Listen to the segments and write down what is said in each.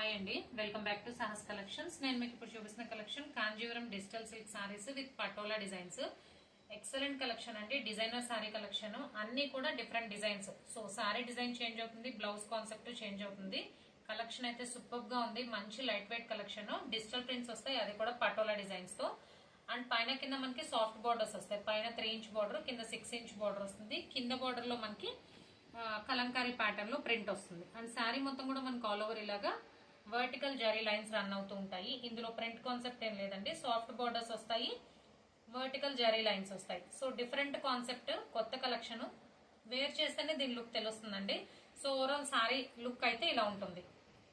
Hi అండి, welcome back to Sahas collections. నేను మీకు ఇప్పుడు చూపిస్తున్న collection Kanjeevaram digital silk saris with patola designs. Excellent collection అండి. డిజైనర్ సారీ కలెక్షన్ అన్ని కూడా different designs. So sorry design change అవుతుంది, బ్లౌజ్ కాన్సెప్ట్ చేంజ్ అవుతుంది. కలెక్షన్ అయితే సూపర్ గా ఉంది. మంచి light weight collection. Digital prints వస్తాయి, అది కూడా పటోలా డిజైన్స్ తో. అండ్ పైన కింద మనకి సాఫ్ట్ బార్డర్స్ వస్తాయి. పైన 3 ఇంచ్ బార్డర్, కింద 6 ఇంచ్ బార్డర్ వస్తుంది. కింద బార్డర్ లో మనకి కలంకారీ ప్యాటర్న్ లో ప్రింట్ వస్తుంది. అండ్ శారీ మొత్తం కూడా మనకి ఆల్ ఓవర్ ఇలాగా వర్టికల్ జరీ లైన్స్ రన్ అవుతూ ఉంటాయి. ఇందులో ప్రింట్ కాన్సెప్ట్ ఏం లేదండి, సాఫ్ట్ బార్డర్స్ వస్తాయి, వర్టికల్ జరీ లైన్స్ వస్తాయి. సో డిఫరెంట్ కాన్సెప్ట్, కొత్త కలెక్షన్. వేర్ చేస్తేనే దీని లుక్ తెలుస్తుందండి. సో ఓవరాల్ శారీ లుక్ అయితే ఇలా ఉంటుంది.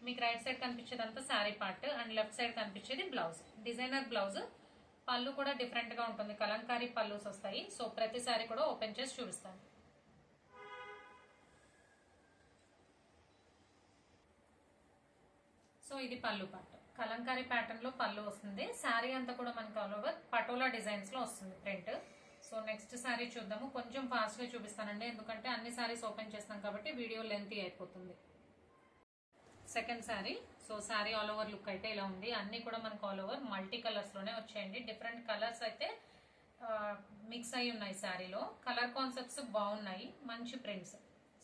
మీకు రైట్ సైడ్ కనిపించేదంతా sari part and left side కనిపించేది బ్లౌజ్. Designer blouse. పళ్ళు కూడా డిఫరెంట్ గా ఉంటుంది, కలంకారీ పళ్ళుస్ వస్తాయి. సో ప్రతి శారీ కూడా ఓపెన్ చేసి చూపిస్తాను. సో ఇది పళ్ళు పార్ట్. కలంకారీ ప్యాటర్న్ లో పళ్ళు వస్తుంది. శారీ అంతా కూడా మనకి ఆల్ ఓవర్ పటోలా డిజైన్స్ లో వస్తుంది ప్రింట్. సో నెక్స్ట్ శారీ చూద్దాము. కొంచెం ఫాస్ట్ గా చూపిస్తానండి, ఎందుకంటే అన్ని శారీస్ ఓపెన్ చేస్తాం కాబట్టి వీడియో లెంతీ అయిపోతుంది. Second sari. So sari all over look అయితే ఇలా ఉంది. అన్ని కూడా మనకు ఆల్ ఓవర్ మల్టీ కలర్స్ లోనే వచ్చాయండి. డిఫరెంట్ కలర్స్ అయితే మిక్స్ అయి ఉన్నాయి శారీలో. కలర్ కాన్సెప్ట్స్ బాగున్నాయి, మంచి prints.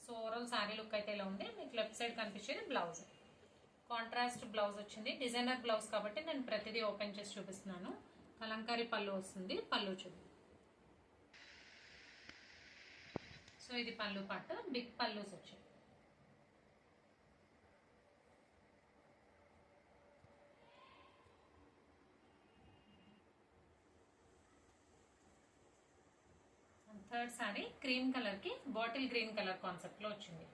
So overall sari look అయితే ఇలా ఉంది. మీకు లెఫ్ట్ సైడ్ కనిపించేది బ్లౌజ్. కాంట్రాస్ట్ బ్లౌజ్ వచ్చింది. డిజైనర్ బ్లౌజ్ కాబట్టి నేను ప్రతిదీ ఓపెన్ చేసి చూపిస్తున్నాను. కలంకారీ పళ్ళు వస్తుంది. పళ్ళు చూద్దాం. సో ఇది పళ్ళు పార్ట్. బిగ్ పళ్ళుస్ వచ్చాయి. థర్డ్ శారీ క్రీమ్ కలర్ కి బాటిల్ గ్రీన్ కలర్ కాన్సెప్ట్ లో వచ్చింది.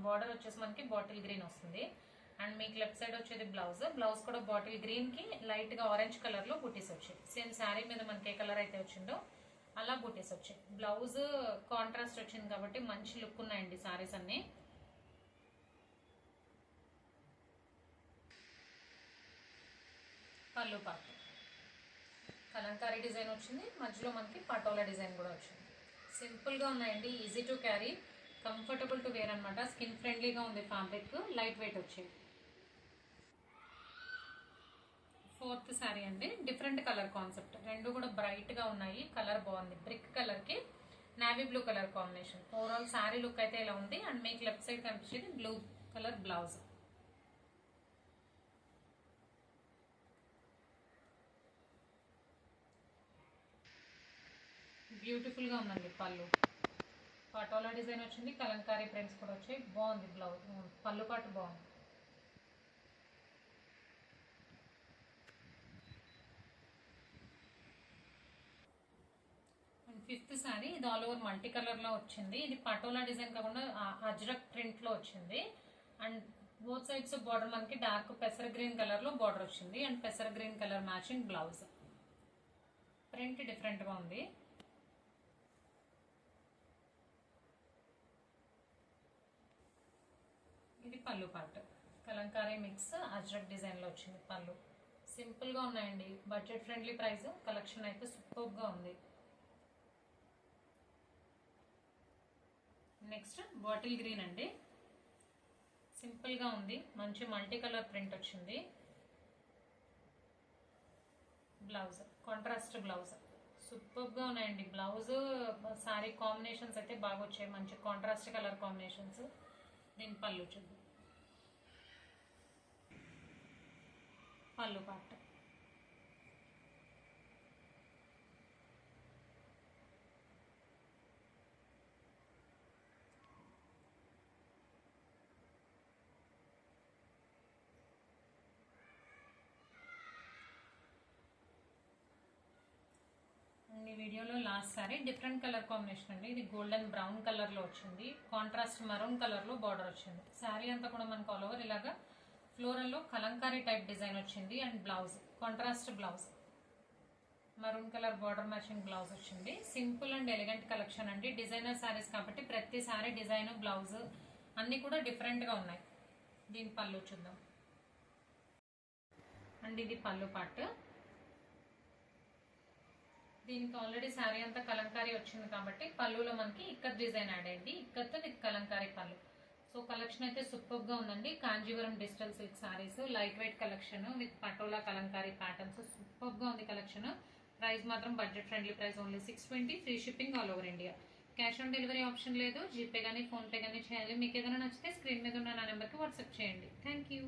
బార్డర్ వచ్చేసి మనకి బాటిల్ గ్రీన్ వస్తుంది. అండ్ మీకు లెఫ్ట్ సైడ్ వచ్చేది బ్లౌజ్. బ్లౌజ్ కూడా బాటిల్ గ్రీన్ కి లైట్ గా ఆరెంజ్ కలర్ లో బుటీస్ వచ్చాయి. సేమ్ శారీ మీద మనకి ఏ కలర్ అయితే వచ్చిందో అలా బుటీస్ వచ్చాయి. బ్లౌజ్ కాంట్రాస్ట్ వచ్చింది కాబట్టి మంచి లుక్ ఉన్నాయండి శారీస్ అన్ని. పళ్ళు పార్ట్ కలంకారీ డిజైన్ వచ్చింది. మధ్యలో మనకి పటోలా డిజైన్ కూడా వచ్చింది. సింపుల్ గా ఉన్నాయండి, easy to carry, comfortable to wear అనమాట. స్కిన్ ఫ్రెండ్లీగా ఉంది ఫ్యాబ్రిక్, లైట్ వెయిట్ వచ్చాయి. ఫోర్త్ శారీ అండి. డిఫరెంట్ కలర్ కాన్సెప్ట్, రెండు కూడా బ్రైట్ గా ఉన్నాయి. కలర్ బాగుంది. బ్రిక్ కలర్ కి navy blue colour combination. Overall sari look అయితే ఇలా ఉంది. అండ్ మీకు లెఫ్ట్ సైడ్ కనిపించేది బ్లూ కలర్ బ్లౌజ్. బ్యూటిఫుల్ గా ఉందండి పళ్ళు. పటోలా డిజైన్ వచ్చింది, కలంకారీ ప్రింట్స్ కూడా వచ్చాయి. బాగుంది బ్లౌజ్, పళ్ళు పాటు బాగుంది. And fifth sari. ఇది ఆల్ ఓవర్ మల్టీ కలర్ లో వచ్చింది. ఇది పటోలా డిజైన్ కాకుండా అజ్రక్ ప్రింట్ లో వచ్చింది. అండ్ బోత్ సైడ్స్ బార్డర్ మనకి డార్క్ పెసర గ్రీన్ కలర్ లో బార్డర్ వచ్చింది. అండ్ పెసర green colour matching blouse. Print different గా ఉంది. ఇది పళ్ళు part. Kalamkari mix ajrak design లో వచ్చింది పళ్ళు. సింపుల్ గా ఉన్నాయండి, బడ్జెట్ ఫ్రెండ్లీ ప్రైస్. కలెక్షన్ అయితే సూపర్ గా ఉంది. నెక్స్ట్ బాటిల్ గ్రీన్ అండి. సింపుల్ గా ఉంది, మంచి మల్టీ కలర్ ప్రింట్ వచ్చింది. Blouse contrast blouse. సూపర్ గా ఉన్నాయండి బ్లౌజ్ సారీ కాంబినేషన్స్ అయితే బాగా వచ్చాయి, మంచి కాంట్రాస్ట్ కలర్ కాంబినేషన్స్. దీని పళ్ళు చూద్దాం. పళ్ళు పార్ట్. ఈ వీడియోలో last sorry different colour combination అండి. ఇది గోల్డెన్ బ్రౌన్ కలర్ లో వచ్చింది. కాంట్రాస్ట్ మరూన్ కలర్ లో బార్డర్ వచ్చింది. శారీ అంతా కూడా మనకు ఆల్ ఓవర్ ఇలాగా ఫ్లోరల్ లో కలంకారీ టైప్ డిజైన్ వచ్చింది. And blouse contrast blouse, maroon colour border matching blouse వచ్చింది. సింపుల్ అండ్ ఎలిగెంట్ కలెక్షన్ అండి. డిజైనర్ శారీస్ కాబట్టి ప్రతి శారీ డిజైన్, బ్లౌజ్ అన్ని కూడా డిఫరెంట్ గా ఉన్నాయి. దీని పళ్ళు చూద్దాం. అండ్ ఇది పళ్ళు పార్ట్. దీనికి ఆల్రెడీ శారీ అంతా కలంకారీ వచ్చింది కాబట్టి పళ్ళులో మనకి ఇక్కత్ డిజైన్ యాడ్ అయింది. ఇక్కత్ విత్ కలంకారీ పళ్ళు. సో కలెక్షన్ అయితే సూపర్ గా ఉందండి. Kanjeevaram digital silk saris light weight collection with patola Kalamkari patterns. Super గా ఉంది కలెక్షన్. ప్రైస్ మాత్రం budget friendly price, only 620. Free shipping all over India. Cash on delivery option లేదు. జీపే కానీ ఫోన్పే కానీ చేయాలి. మీకు ఏదైనా నచ్చితే స్క్రీన్ మీద ఉన్న నా నెంబర్కి వాట్సాప్ చేయండి. Thank you.